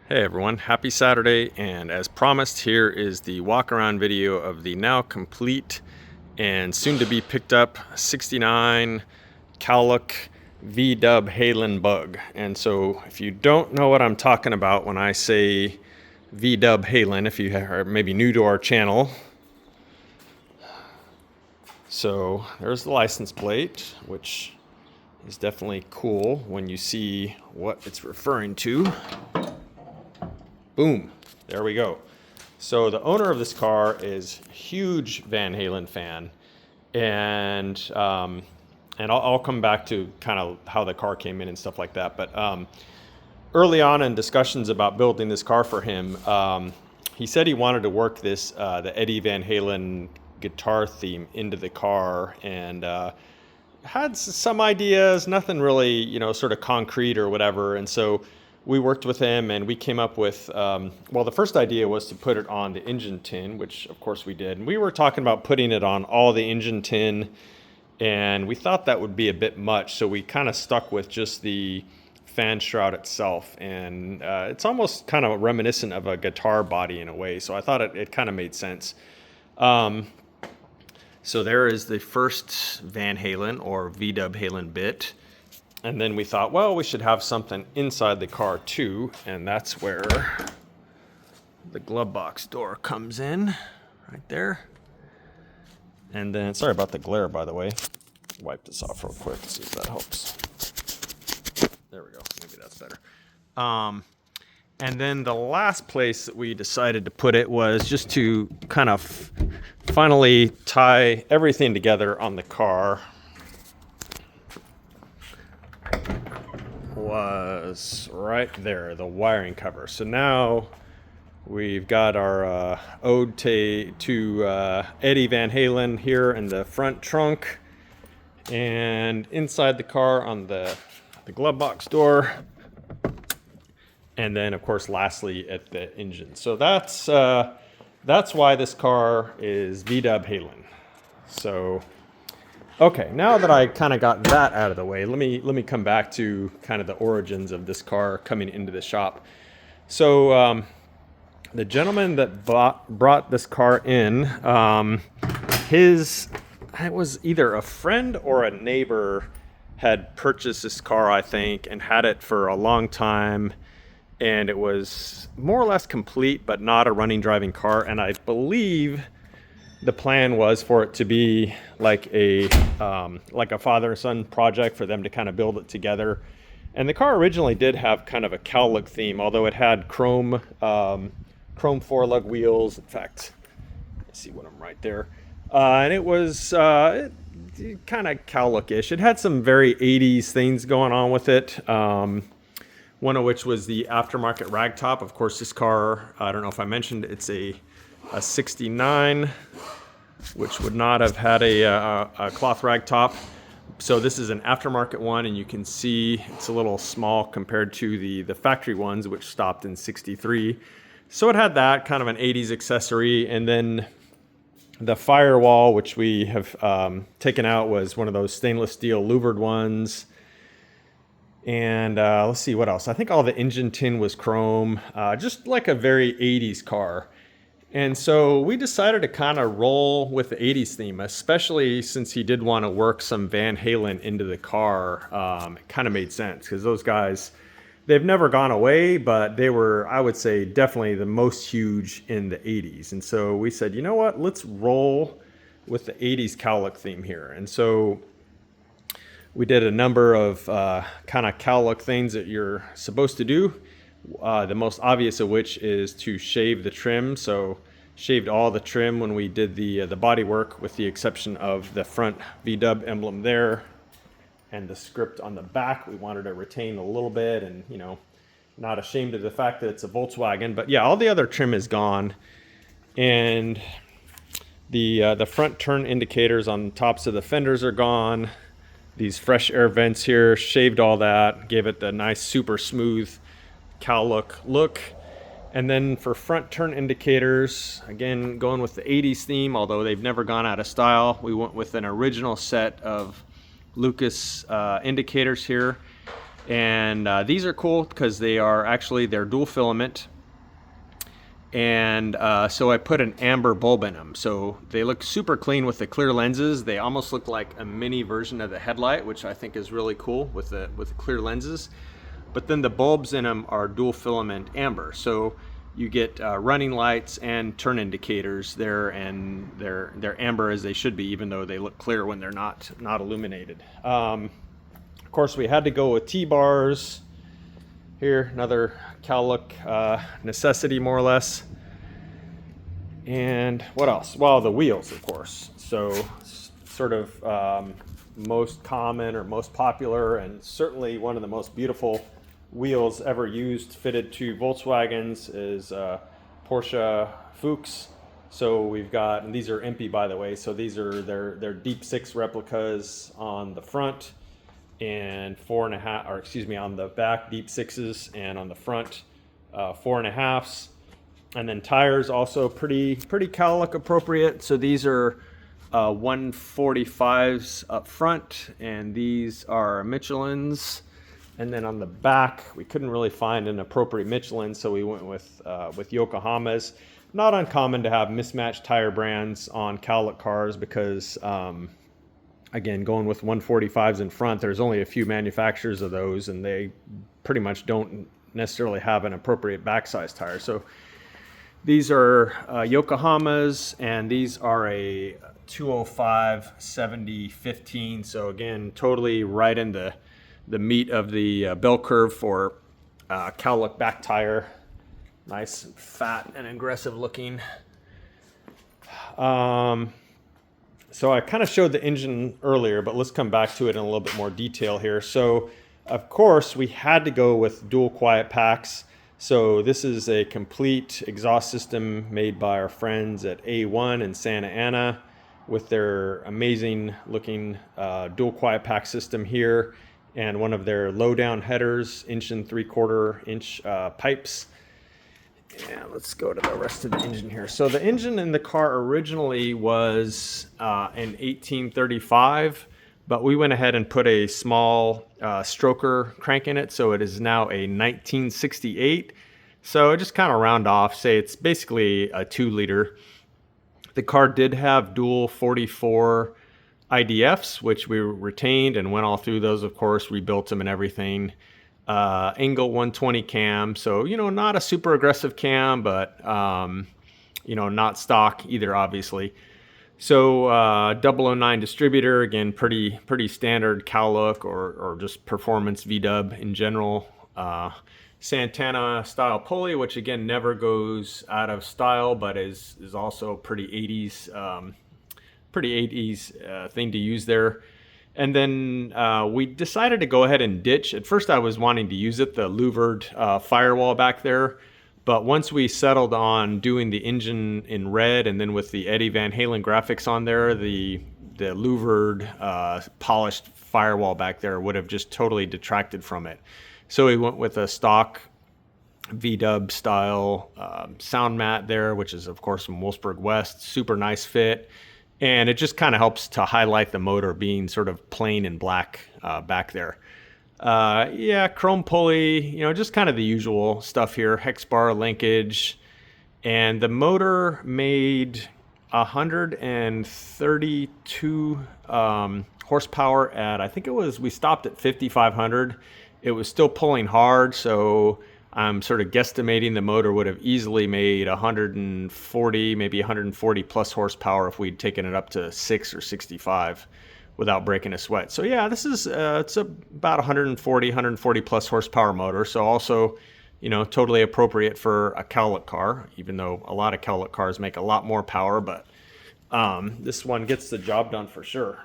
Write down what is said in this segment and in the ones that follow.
Hey everyone, happy Saturday, and as promised, here is the walk around video of the now complete and soon to be picked up 69 Cal Look VW Halen bug. And so if you don't know what I'm talking about when I say VW Halen, if you are maybe new to our channel, so there's the license plate, which is definitely cool when you see what it's referring to. Boom, there we go. So the owner of this car is a huge Van Halen fan, and I'll come back to kind of how the car came in and stuff like that. But early on in discussions about building this car for him, he said he wanted to work this the Eddie Van Halen guitar theme into the car, and had some ideas, nothing really, sort of concrete or whatever. And so we worked with him and we came up with, well, the first idea was to put it on the engine tin, which of course we did. And we were talking about putting it on all the engine tin, and we thought that would be a bit much. So we kind of stuck with just the fan shroud itself. And it's almost kind of reminiscent of a guitar body in a way. So I thought it kind of made sense. So there is the first Van Halen or VW Halen bit. And then we thought, well, we should have something inside the car too. And that's where the glove box door comes in, right there. And then, sorry about the glare, by the way. Wipe this off real quick, see if that helps. There we go, maybe that's better. And then the last place that we decided to put it was just to kind of finally tie everything together on the car. Was right there, the wiring cover. So now we've got our ode to Eddie Van Halen here in the front trunk, and inside the car on the glove box door, and then of course lastly at the engine. So that's why this car is VW Halen. So okay, now that I kind of got that out of the way, let me come back to kind of the origins of this car coming into the shop. So the gentleman that brought this car in, it was either a friend or a neighbor had purchased this car, I think, and had it for a long time, and it was more or less complete, but not a running, driving car. And I believe the plan was for it to be like a father-son project for them to kind of build it together. And the car originally did have kind of a Cal Look theme, although it had chrome four-lug wheels. In fact, I see one of them right there. And it was kind of Cal Look-ish. It had some very 80s things going on with it. One of which was the aftermarket ragtop. Of course, this car, I don't know if I mentioned, it's a 69, which would not have had a cloth rag top. So this is an aftermarket one, and you can see it's a little small compared to the factory ones, which stopped in 63. So it had that kind of an 80s accessory. And then the firewall, which we have taken out, was one of those stainless steel louvered ones. And let's see what else. I think all the engine tin was chrome, just like a very 80s car. And so we decided to kind of roll with the 80s theme, especially since he did want to work some Van Halen into the car. It kind of made sense because those guys, they've never gone away, but they were, I would say, definitely the most huge in the 80s. And so we said, you know what, let's roll with the 80s Cal Look theme here. And so we did a number of kind of Cal Look things that you're supposed to do. The most obvious of which is to shave the trim. So shaved all the trim when we did the body work, with the exception of the front VW emblem there and the script on the back. We wanted to retain a little bit, and not ashamed of the fact that it's a Volkswagen. But yeah, all the other trim is gone, and the front turn indicators on the tops of the fenders are gone. These fresh air vents here, shaved all that, gave it the nice super smooth Cal look. And then for front turn indicators, again going with the 80s theme, although they've never gone out of style. We went with an original set of Lucas indicators here. And these are cool because they're dual filament. And so I put an amber bulb in them. So they look super clean with the clear lenses. They almost look like a mini version of the headlight, which I think is really cool with the clear lenses. But then the bulbs in them are dual filament amber. So you get running lights and turn indicators there, and they're amber as they should be, even though they look clear when they're not illuminated. Of course, we had to go with T-bars. Here, another Cal Look necessity, more or less. And what else? Well, the wheels, of course. So sort of most common or most popular, and certainly one of the most beautiful wheels ever used fitted to Volkswagens is Porsche Fuchs. So we've got, and these are empty by the way, so these are their Deep 6 replicas on the front, and 4.5, or excuse me, on the back Deep 6s, and on the front 4.5s. And then tires also pretty Cal Look appropriate. So these are 145s up front, and these are Michelin's. And then on the back, we couldn't really find an appropriate Michelin, so we went with Yokohama's. Not uncommon to have mismatched tire brands on Cal Look cars because, again, going with 145s in front, there's only a few manufacturers of those, and they pretty much don't necessarily have an appropriate back size tire. So these are Yokohama's, and these are a 205 70/15. So again, totally right in the meat of the bell curve for Cal Look back tire. Nice, fat, and aggressive looking. So I kind of showed the engine earlier, but let's come back to it in a little bit more detail here. So of course we had to go with dual quiet packs. So this is a complete exhaust system made by our friends at A1 in Santa Ana with their amazing looking dual quiet pack system here, and one of their low down headers, 1 3/4 inch pipes. And let's go to the rest of the engine here. So the engine in the car originally was an 1835, but we went ahead and put a small stroker crank in it, so it is now a 1968. So just kind of round off, say it's basically a 2-liter. The car did have dual 44 IDFs, which we retained and went all through those, of course, rebuilt them and everything. Angle 120 cam, so not a super aggressive cam, but not stock either, obviously. So 009 distributor, again, pretty standard Cal Look or just performance VW in general. Santana style pulley, which again never goes out of style, but is also pretty 80s thing to use there. And then we decided to go ahead and ditch. At first I was wanting to use it, the louvered firewall back there. But once we settled on doing the engine in red, and then with the Eddie Van Halen graphics on there, the louvered polished firewall back there would have just totally detracted from it. So we went with a stock VW style sound mat there, which is of course from Wolfsburg West. Super nice fit. And it just kind of helps to highlight the motor being sort of plain and black back there. Yeah, chrome pulley, just kind of the usual stuff here. Hex bar linkage. And the motor made 132 horsepower at, I think we stopped at 5,500. It was still pulling hard, so I'm sort of guesstimating the motor would have easily made 140, maybe 140 plus horsepower if we'd taken it up to 6 or 65 without breaking a sweat. So yeah, this is it's about 140 plus horsepower motor. So also, totally appropriate for a Cal Look car, even though a lot of Cal Look cars make a lot more power, but this one gets the job done for sure.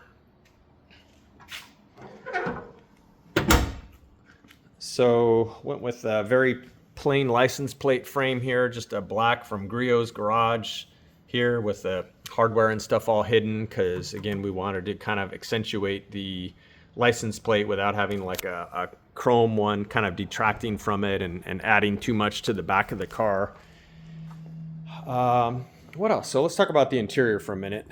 So went with a very plain license plate frame here, just a black from Griot's Garage here with the hardware and stuff all hidden, because again we wanted to kind of accentuate the license plate without having like a chrome one kind of detracting from it and adding too much to the back of the car. What else? So let's talk about the interior for a minute.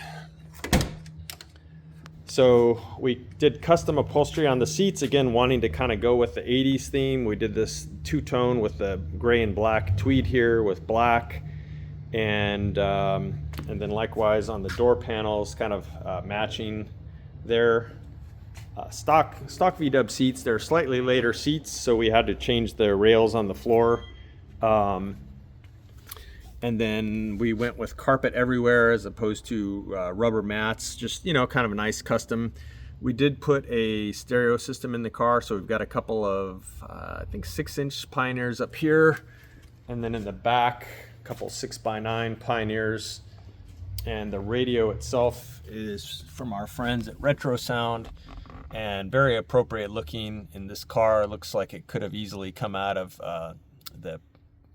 So we did custom upholstery on the seats, again wanting to kind of go with the 80s theme. We did this two-tone with the gray and black tweed here with black, and then likewise on the door panels, kind of matching their stock VW seats. They're slightly later seats, so we had to change the rails on the floor. And then we went with carpet everywhere as opposed to rubber mats, just, you know, kind of a nice custom. We did put a stereo system in the car, so we've got a couple of, I think 6-inch Pioneers up here. And then in the back, a couple 6x9 Pioneers. And the radio itself is from our friends at Retro Sound, and very appropriate looking in this car. It looks like it could have easily come out of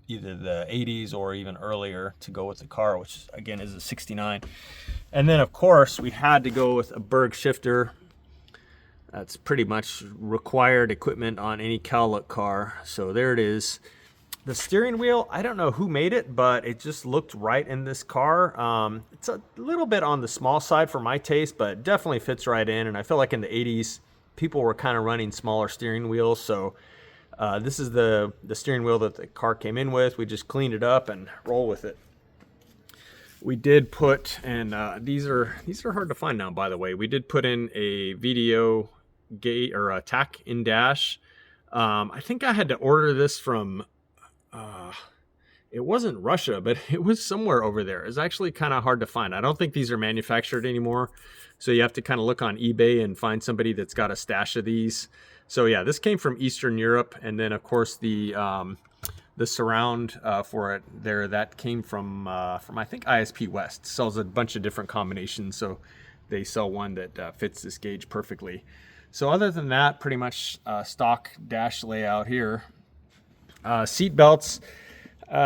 either the 80s or even earlier to go with the car, which again is a 69. And then of course we had to go with a Berg shifter. That's pretty much required equipment on any Cal Look car. So there it is. The steering wheel, I don't know who made it, but it just looked right in this car. It's a little bit on the small side for my taste, but it definitely fits right in. And I feel like in the 80s, people were kind of running smaller steering wheels. So this is the steering wheel that the car came in with. We just cleaned it up and roll with it. We did put, and these are hard to find now, by the way. We did put in a VDO gate or a tack in dash. I think I had to order this from, it wasn't Russia, but it was somewhere over there. It's actually kind of hard to find. I don't think these are manufactured anymore. So you have to kind of look on eBay and find somebody that's got a stash of these. So yeah, this came from Eastern Europe. And then of course the surround for it there, that came from I think ISP West. Sells a bunch of different combinations. So they sell one that fits this gauge perfectly. So other than that, pretty much stock dash layout here. Seat belts.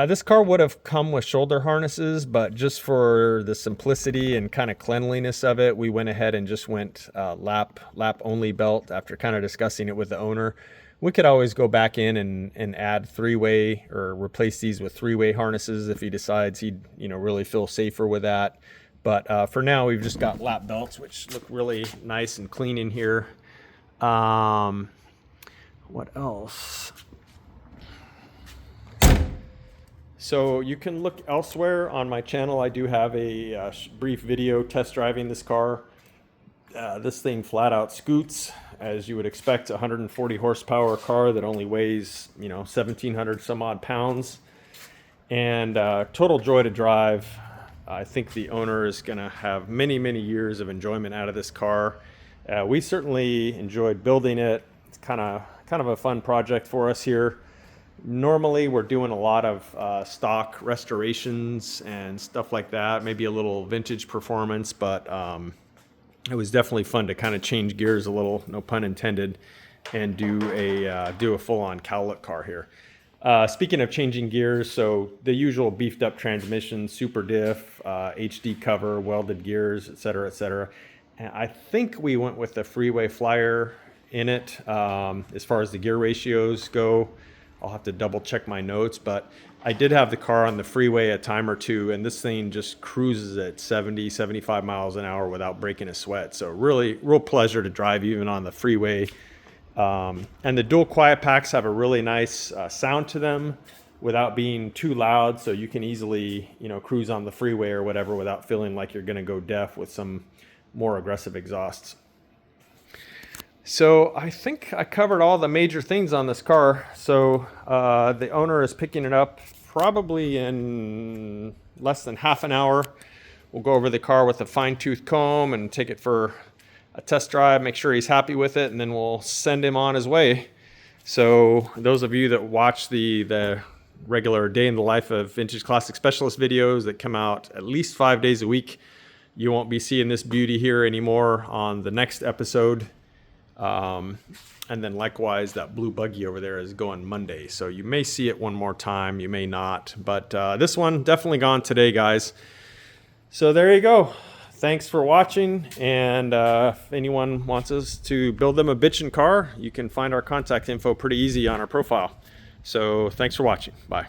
This car would have come with shoulder harnesses, but just for the simplicity and kind of cleanliness of it, we went ahead and just went lap only belt after kind of discussing it with the owner. We could always go back in and add three-way or replace these with three-way harnesses if he decides he'd, you know, really feel safer with that. But for now, we've just got lap belts, which look really nice and clean in here. What else? So you can look elsewhere on my channel. I do have a brief video test driving this car. This thing flat out scoots, as you would expect, a 140 horsepower car that only weighs, you know, 1,700 some odd pounds. And total joy to drive. I think the owner is going to have many, many years of enjoyment out of this car. We certainly enjoyed building it. It's kind of a fun project for us here. Normally we're doing a lot of stock restorations and stuff like that, maybe a little vintage performance, but it was definitely fun to kind of change gears a little, no pun intended, and do a full-on Cal Look car here. Speaking of changing gears, so the usual beefed up transmission, super diff, HD cover, welded gears, etc., etc. And I think we went with the Freeway Flyer in it as far as the gear ratios go. I'll have to double check my notes, but I did have the car on the freeway a time or two, and this thing just cruises at 70, 75 miles an hour without breaking a sweat. So really, real pleasure to drive even on the freeway. And the dual quiet packs have a really nice sound to them without being too loud. So you can easily, you know, cruise on the freeway or whatever without feeling like you're going to go deaf with some more aggressive exhausts. So I think I covered all the major things on this car. So the owner is picking it up probably in less than half an hour. We'll go over the car with a fine-tooth comb and take it for a test drive, make sure he's happy with it, and then we'll send him on his way. So those of you that watch the regular day in the life of Vintage Classic Specialist videos that come out at least 5 days a week, you won't be seeing this beauty here anymore on the next episode. And then likewise, that blue buggy over there is going Monday. So you may see it one more time, you may not. But this one definitely gone today, guys. So there you go. Thanks for watching. And if anyone wants us to build them a bitchin' car, you can find our contact info pretty easy on our profile. So thanks for watching. Bye.